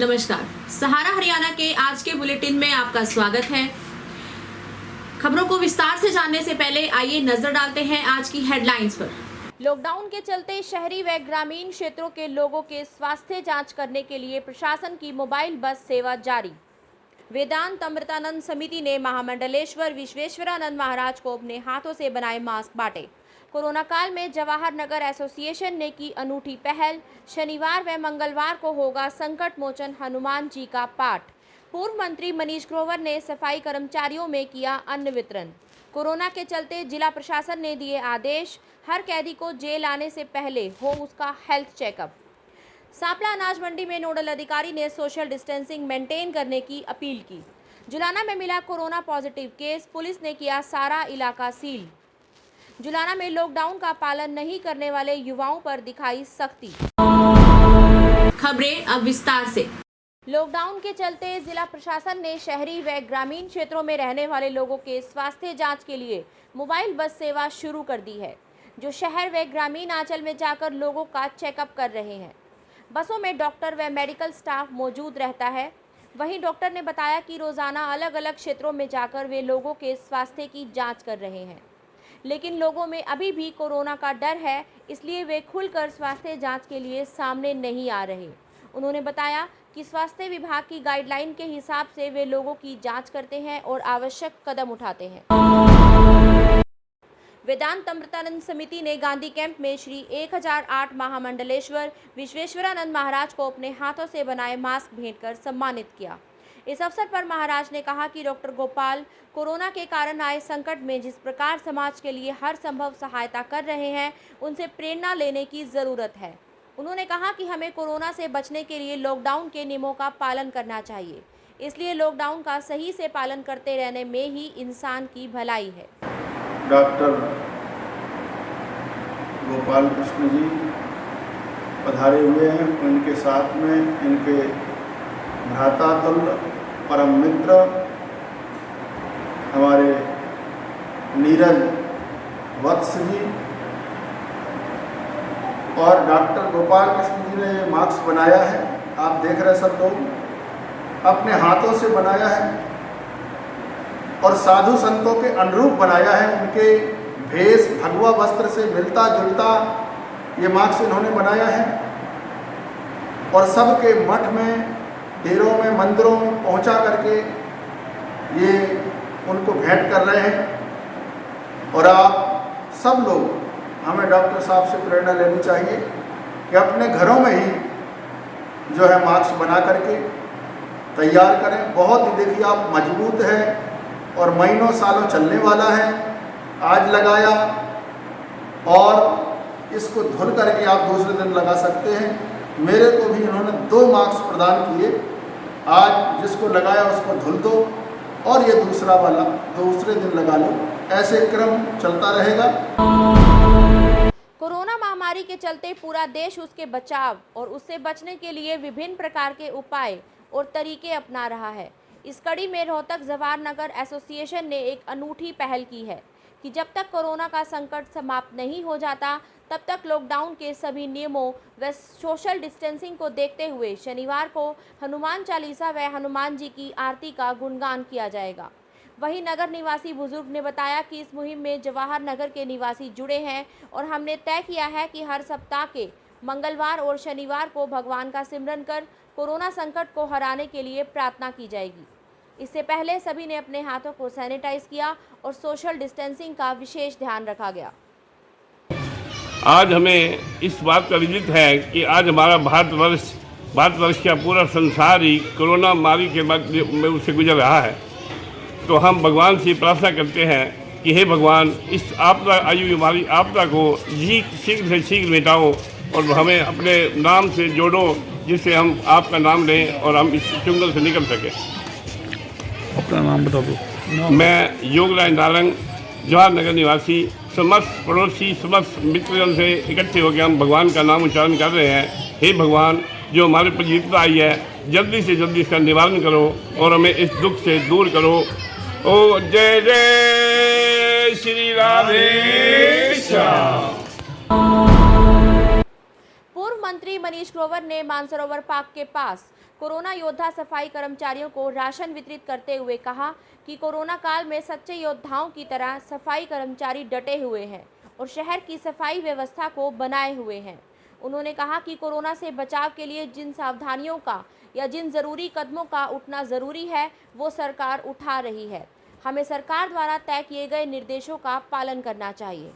नमस्कार, सहारा हरियाणा के आज के बुलेटिन में आपका स्वागत है। खबरों को विस्तार से जानने से पहले आइए नजर डालते हैं आज की हेडलाइंस पर। लॉकडाउन के चलते शहरी व ग्रामीण क्षेत्रों के लोगों के स्वास्थ्य जांच करने के लिए प्रशासन की मोबाइल बस सेवा जारी। वेदांत अमृतानंद समिति ने महामंडलेश्वर विश्वेश्वरानंद महाराज को अपने हाथों से बनाए मास्क बांटे। कोरोना काल में जवाहर नगर एसोसिएशन ने की अनूठी पहल। शनिवार व मंगलवार को होगा संकट मोचन हनुमान जी का पाठ। पूर्व मंत्री मनीष ग्रोवर ने सफाई कर्मचारियों में किया अन्न वितरण। कोरोना के चलते जिला प्रशासन ने दिए आदेश, हर कैदी को जेल आने से पहले हो उसका हेल्थ चेकअप। सांपला अनाज मंडी में नोडल अधिकारी ने सोशल डिस्टेंसिंग मेंटेन करने की अपील की। जुलाना में मिला कोरोना पॉजिटिव केस, पुलिस ने किया सारा इलाका सील। जुलाना में लॉकडाउन का पालन नहीं करने वाले युवाओं पर दिखाई सख्ती। खबरें अब विस्तार से। लॉकडाउन के चलते जिला प्रशासन ने शहरी व ग्रामीण क्षेत्रों में रहने वाले लोगों के स्वास्थ्य जांच के लिए मोबाइल बस सेवा शुरू कर दी है, जो शहर व ग्रामीण आंचल में जाकर लोगों का चेकअप कर रहे हैं। बसों में डॉक्टर व मेडिकल स्टाफ मौजूद रहता है। वहीं डॉक्टर ने बताया कि रोजाना अलग अलग क्षेत्रों में जाकर वे लोगों के स्वास्थ्य की जांच कर रहे हैं, लेकिन लोगों में अभी भी कोरोना का डर है, इसलिए वे खुलकर स्वास्थ्य जांच के लिए सामने नहीं आ रहे। उन्होंने बताया कि स्वास्थ्य विभाग की गाइडलाइन के हिसाब से वे लोगों की जांच करते हैं और आवश्यक कदम उठाते हैं। वेदांत अमृतानंद समिति ने गांधी कैंप में श्री 1008 महामंडलेश्वर विश्वेश्वरानंद महाराज को अपने हाथों से बनाए मास्क भेंट कर सम्मानित किया। इस अवसर पर महाराज ने कहा कि डॉक्टर गोपाल कोरोना के कारण आए संकट में जिस प्रकार समाज के लिए हर संभव सहायता कर रहे हैं, उनसे प्रेरणा लेने की ज़रूरत है। उन्होंने कहा कि हमें कोरोना से बचने के लिए लॉकडाउन के नियमों का पालन करना चाहिए, इसलिए लॉकडाउन का सही से पालन करते रहने में ही इंसान की भलाई है। डॉक्टर गोपाल कृष्ण जी पधारे हुए हैं। इनके साथ में इनके भ्रातातुल्य परम मित्र हमारे नीरज वत्स जी और डॉक्टर गोपाल कृष्ण जी ने ये मास्क बनाया है। आप देख रहे सब लोग, अपने हाथों से बनाया है और साधु संतों के अनुरूप बनाया है। उनके भेष भगवा वस्त्र से मिलता जुलता ये मास्क इन्होंने बनाया है और सबके मठ में, डेरों में, मंदिरों में पहुंचा करके ये उनको भेंट कर रहे हैं। और आप सब लोग, हमें डॉक्टर साहब से प्रेरणा लेनी चाहिए कि अपने घरों में ही जो है मास्क बना करके तैयार करें। बहुत ही देखिए आप मजबूत है और महीनों सालों चलने वाला है। आज लगाया और इसको धुल करके आप दूसरे दिन लगा सकते हैं। मेरे को भी इन्होंने 2 मास्क प्रदान किए। आज जिसको लगाया उसको धुल दो और ये दूसरा वाला दूसरे दिन लगा लो। ऐसे क्रम चलता रहेगा। कोरोना महामारी के चलते पूरा देश उसके बचाव और उससे बचने के लिए विभिन्न प्रकार के उपाय और तरीके अपना रहा है। इस कड़ी में रोहतक जवाहर नगर एसोसिएशन ने एक अनूठी पहल की है कि जब तक कोरोना का संकट समाप्त नहीं हो जाता, तब तक लॉकडाउन के सभी नियमों व सोशल डिस्टेंसिंग को देखते हुए शनिवार को हनुमान चालीसा व हनुमान जी की आरती का गुणगान किया जाएगा। वहीं नगर निवासी बुजुर्ग ने बताया कि इस मुहिम में जवाहर नगर के निवासी जुड़े हैं और हमने तय किया है कि हर सप्ताह के मंगलवार और शनिवार को भगवान का सिमरन कर कोरोना संकट को हराने के लिए प्रार्थना की जाएगी। इससे पहले सभी ने अपने हाथों को सैनिटाइज किया और सोशल डिस्टेंसिंग का विशेष ध्यान रखा गया। आज हमें इस बात का विदित है कि आज हमारा भारतवर्ष का पूरा संसार ही कोरोना महामारी के बाद में उससे गुजर रहा है। तो हम भगवान से प्रार्थना करते हैं कि हे भगवान, इस आपदा आयु हमारी आपदा को शीघ्र से शीघ्र मिटाओ और हमें अपने नाम से जोड़ो, जिससे हम आपका नाम लें और हम इस चुंगल से निकल सकें। अपना नाम बता दो। मैं योगराज नारंग, जवाहर नगर निवासी, समस्त पड़ोसी समस्त मित्रजन से इकट्ठे होकर हम भगवान का नाम उच्चारण कर रहे हैं। हे भगवान, जो हमारे पर विपदा आई है, जल्दी से जल्दी इसका निवारण करो और हमें इस दुख से दूर करो। ओ जय जय श्री राधे श्याम। पूर्व मंत्री मनीष ग्रोवर ने मानसरोवर पार्क के पास कोरोना योद्धा सफाई कर्मचारियों को राशन वितरित करते हुए कहा कि कोरोना काल में सच्चे योद्धाओं की तरह सफाई कर्मचारी डटे हुए हैं और शहर की सफाई व्यवस्था को बनाए हुए हैं। उन्होंने कहा कि कोरोना से बचाव के लिए जिन सावधानियों का या जिन ज़रूरी कदमों का उठना ज़रूरी है वो सरकार उठा रही है। हमें सरकार द्वारा तय किए गए निर्देशों का पालन करना चाहिए।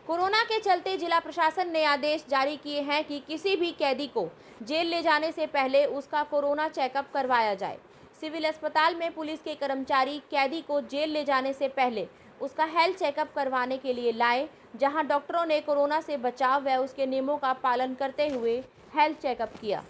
कोरोना के चलते जिला प्रशासन ने आदेश जारी किए हैं कि किसी भी कैदी को जेल ले जाने से पहले उसका कोरोना चेकअप करवाया जाए। सिविल अस्पताल में पुलिस के कर्मचारी कैदी को जेल ले जाने से पहले उसका हेल्थ चेकअप करवाने के लिए लाए, जहां डॉक्टरों ने कोरोना से बचाव व उसके नियमों का पालन करते हुए हेल्थ चेकअप किया।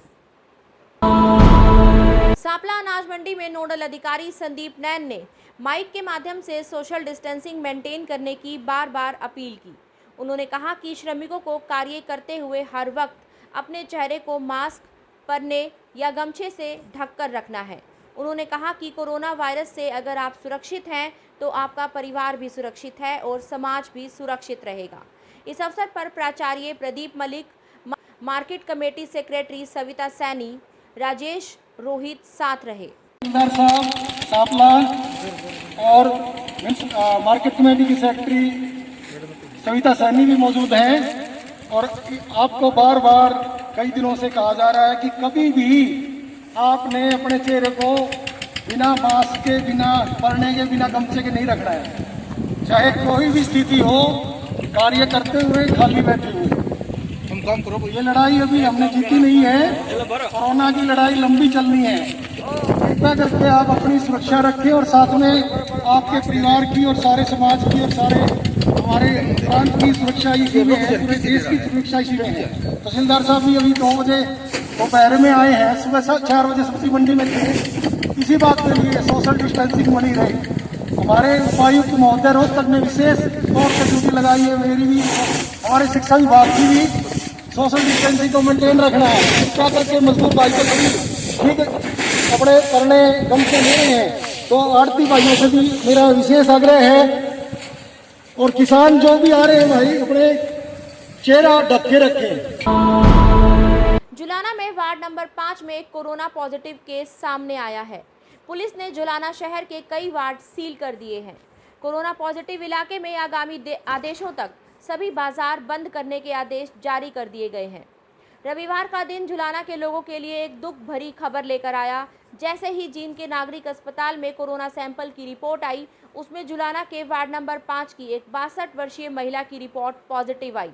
सांपला अनाज मंडी में नोडल अधिकारी संदीप नैन ने माइक के माध्यम से सोशल डिस्टेंसिंग मेंटेन करने की बार बार अपील की। उन्होंने कहा कि श्रमिकों को कार्य करते हुए हर वक्त अपने चेहरे को मास्क, परने या गमछे से ढककर रखना है। उन्होंने कहा कि कोरोना वायरस से अगर आप सुरक्षित हैं तो आपका परिवार भी सुरक्षित है और समाज भी सुरक्षित रहेगा। इस अवसर पर प्राचार्य Pradeep Malik, market committee secretary Savita Saini, Rajesh Rohit साथ रहे। साहब सांपला और मार्केट कमेटी की सेक्रेटरी सविता सैनी भी मौजूद हैं। और आपको बार बार कई दिनों से कहा जा रहा है कि कभी भी आपने अपने चेहरे को बिना मास्क के, बिना परने के, बिना गमछे के नहीं रखना है। चाहे कोई भी स्थिति हो, कार्य करते हुए, खाली बैठे हुए। तुम काम करो। ये लड़ाई अभी हमने जीती नहीं है, कोरोना की लड़ाई लंबी चलनी है। कृपया करके आप अपनी सुरक्षा रखें और साथ में आपके परिवार की और सारे समाज की और सारे हमारे प्रांत की सुरक्षा इसी में है, पूरे देश की सुरक्षा इसी में है। तहसीलदार साहब भी अभी 2 बजे दोपहर में आए हैं, सुबह 4 बजे सब्जी मंडी में थे। इसी बात के लिए सोशल डिस्टेंसिंग बनी रहे। हमारे उपायुक्त महोदय रोहतक ने विशेष तौर पर ड्यूटी लगाई है, मेरी भी, हमारे शिक्षा विभाग की भी सोशल डिस्टेंसिंग को मेंटेन रखना है। क्या करके मजदूर भाई को सभी ठीक कपड़े करने गमछे ले रहे हैं, तो आड़ती भाइयों से भी मेरा विशेष आग्रह है। और किसान जो भी आ रहे हैं भाई, अपने चेहरा ढक के रखें। जुलाना में वार्ड नंबर 5 में एक कोरोना पॉजिटिव केस सामने आया है। पुलिस ने जुलाना शहर के कई वार्ड सील कर दिए हैं। कोरोना पॉजिटिव इलाके में आगामी आदेशों तक सभी बाजार बंद करने के आदेश जारी कर दिए गए हैं। रविवार का दिन जुलाना के लोगों के लिए एक दुख भरी खबर लेकर आया। जैसे ही जींद के नागरिक अस्पताल में कोरोना सैंपल की रिपोर्ट आई, उसमें जुलाना के वार्ड नंबर 5 की एक 62 वर्षीय महिला की रिपोर्ट पॉजिटिव आई,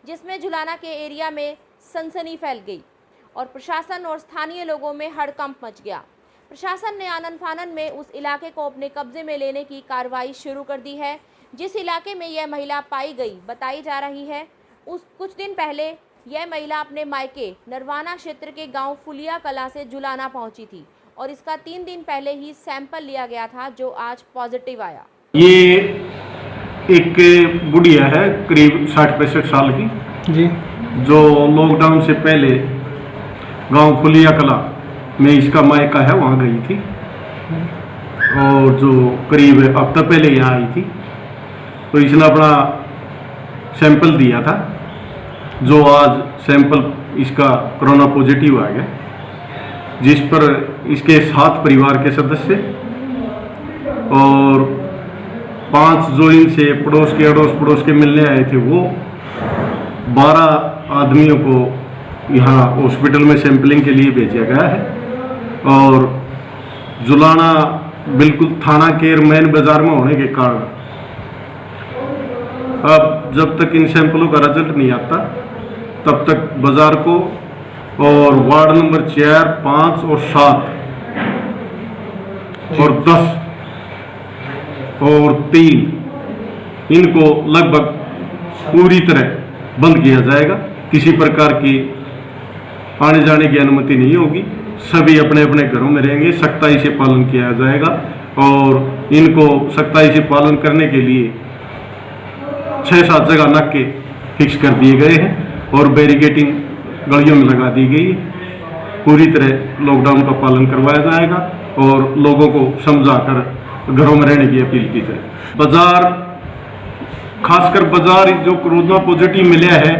जिसमें जुलाना के एरिया में सनसनी फैल गई और प्रशासन और स्थानीय लोगों में हड़कंप मच गया। प्रशासन ने आनन फानन में उस इलाके को अपने कब्जे में लेने की कार्रवाई शुरू कर दी है। जिस इलाके में यह महिला पाई गई बताई जा रही है, उस कुछ दिन पहले यह महिला अपने मायके नरवाना क्षेत्र के गांव फुलिया कला से जुलाना पहुंची थी और इसका 3 दिन पहले ही सैंपल लिया गया था, जो आज पॉजिटिव आया। ये एक बुढ़िया है करीब 60-65 साल की जी, जो लॉकडाउन से पहले गांव फुलिया कला में इसका मायका है, वहाँ गई थी और जो करीब हफ्ता पहले यहाँ आई थी, तो इसने अपना सैंपल दिया था, जो आज सैंपल इसका कोरोना पॉजिटिव आ गया, जिस पर इसके 7 परिवार के सदस्य और 5 जो इनसे पड़ोस के अड़ोस पड़ोस के मिलने आए थे, वो 12 आदमियों को यहाँ हॉस्पिटल में सैंपलिंग के लिए भेजा गया है। और जुलाना बिल्कुल थाना केर मेन बाजार में होने के कारण अब जब तक इन सैंपलों का रिजल्ट नहीं आता, तब तक बाजार को और वार्ड नंबर 4, 5 और 7 और 10 और 3 इनको लगभग पूरी तरह बंद किया जाएगा। किसी प्रकार की आने जाने की अनुमति नहीं होगी। सभी अपने अपने घरों में रहेंगे। सख्ताई से पालन किया जाएगा और इनको सख्ताई से पालन करने के लिए 6-7 जगह नाके फिक्स कर दिए गए हैं और बैरिकेडिंग गलियों में लगा दी गई है। पूरी तरह लॉकडाउन का पालन करवाया जाएगा और लोगों को समझाकर घरों में रहने की अपील की जाए। बाजार, खासकर बाजार जो कोरोना पॉजिटिव मिला है,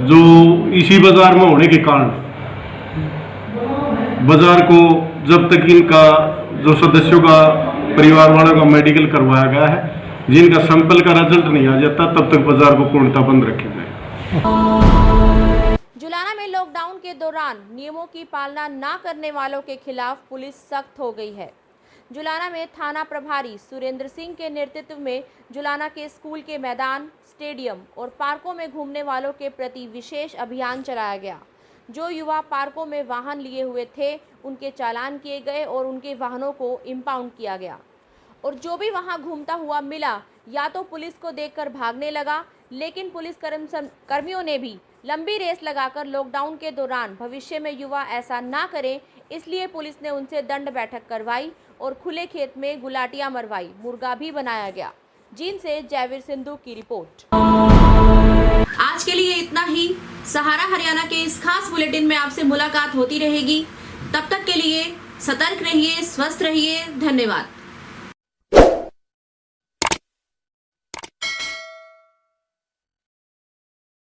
जो इसी बाजार में होने के कारण बाजार को जब तक इनका जो सदस्यों का परिवार वालों का मेडिकल करवाया गया है, जिनका सैंपल का रिजल्ट नहीं आ जाता तब तक बाजार को पूर्णतः बंद रखेंगे। जुलाना में लॉकडाउन के दौरान नियमों की पालना न करने वालों के खिलाफ पुलिस सख्त हो गई है। जुलाना में थाना प्रभारी सुरेंद्र सिंह के नेतृत्व में जुलाना के स्कूल के मैदान, स्टेडियम और पार्कों में घूमने वालों के प्रति विशेष अभियान चलाया गया। जो युवा पार्कों में वाहन लिए हुए थे उनके चालान किए गए और उनके वाहनों को इम्पाउंड किया गया। और जो भी वहां घूमता हुआ मिला या तो पुलिस को देखकर भागने लगा, लेकिन पुलिस कर्मियों ने भी लंबी रेस लगाकर लॉकडाउन के दौरान भविष्य में युवा ऐसा ना करें, इसलिए पुलिस ने उनसे दंड बैठक करवाई और खुले खेत में गुलाटियां मरवाई, मुर्गा भी बनाया गया। जींद से जयवीर सिंधु की रिपोर्ट। आज के लिए इतना ही। सहारा हरियाणा के इस खास बुलेटिन में आपसे मुलाकात होती रहेगी। तब तक के लिए सतर्क रहिए, स्वस्थ रहिए। धन्यवाद।